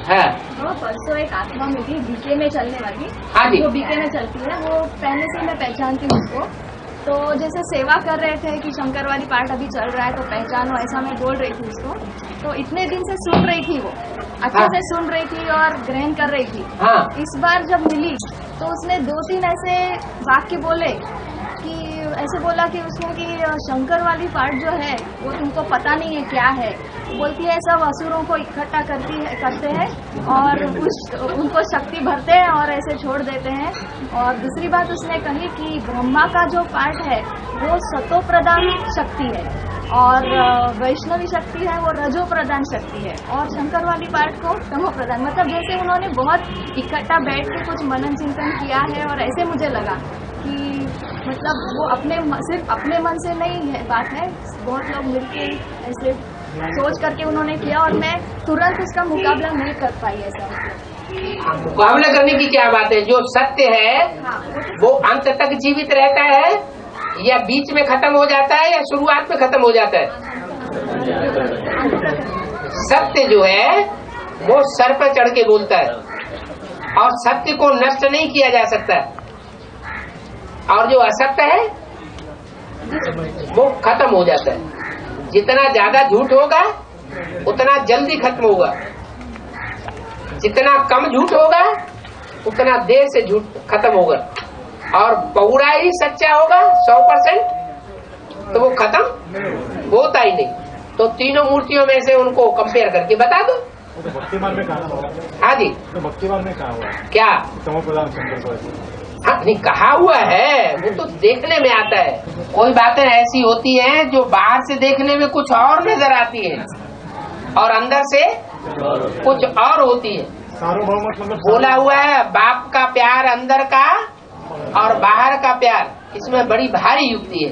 हाँ वो परसों एक आत्मा मिली बीके में चलने वाली। हाँ जी। जो बीके में चलती है वो पहले से मैं पहचानती हूँ उसको। तो जैसे सेवा कर रहे थे कि शंकर वाली पाठ अभी चल रहा है तो पहचानो, ऐसा मैं बोल रही थी उसको। तो इतने दिन से सुन रही थी वो, अच्छे हाँ। से सुन रही थी और ग्रहण कर रही थी। हाँ इस बार जब मिली तो उसने 2-3 ऐसे वाक्य बोले कि ऐसे बोला कि उसने कि शंकर वाली पाठ जो है वो तुमको पता नहीं है क्या है। बोलती है सब असुरों को इकट्ठा करते हैं और उनको शक्ति भरते हैं और ऐसे छोड़ देते हैं। और दूसरी बात उसने कही कि ब्रह्मा का जो पाठ है वो सतो प्रधान शक्ति है और वैष्णवी शक्ति है वो रजो प्रधान शक्ति है और शंकर वाली पाठ को तमो प्रधान। मतलब जैसे उन्होंने बहुत इकट्ठा बैठ के कुछ मनन चिंतन किया है और ऐसे मुझे लगा कि मतलब वो सिर्फ अपने मन से नहीं है बात है, बहुत लोग मिलके ऐसे सोच करके उन्होंने किया और मैं तुरंत उसका मुकाबला नहीं कर पाई। ऐसा मुकाबला करने की क्या बात है? जो सत्य है हाँ, वो अंत तक जीवित रहता है या बीच में खत्म हो जाता है या शुरुआत में खत्म हो जाता है? सत्य जो है वो सर पर चढ़ के बोलता है और सत्य को नष्ट नहीं किया जा सकता। और जो असत्य है वो खत्म हो जाता है। जितना ज्यादा झूठ होगा उतना जल्दी खत्म होगा, जितना कम झूठ होगा उतना देर से झूठ खत्म होगा। और पूरा ही सच्चा होगा 100% तो वो खत्म होता ही नहीं। तो तीनों मूर्तियों में से उनको कंपेयर करके बता दो। तो भक्ति मार्ग में कहा हुआ। हाँ जी, तो भक्ति मार्ग में कहा हुआ है क्या? तमो प्रधान शंकर। हाँ नहीं, कहा हुआ है, वो तो देखने में आता है। कोई बातें ऐसी होती हैं जो बाहर से देखने में कुछ और नजर आती है और अंदर से कुछ और होती है। सार्वभौम मतलब बोला हुआ है बाप का प्यार अंदर का और बाहर का प्यार, इसमें बड़ी भारी युक्ति है।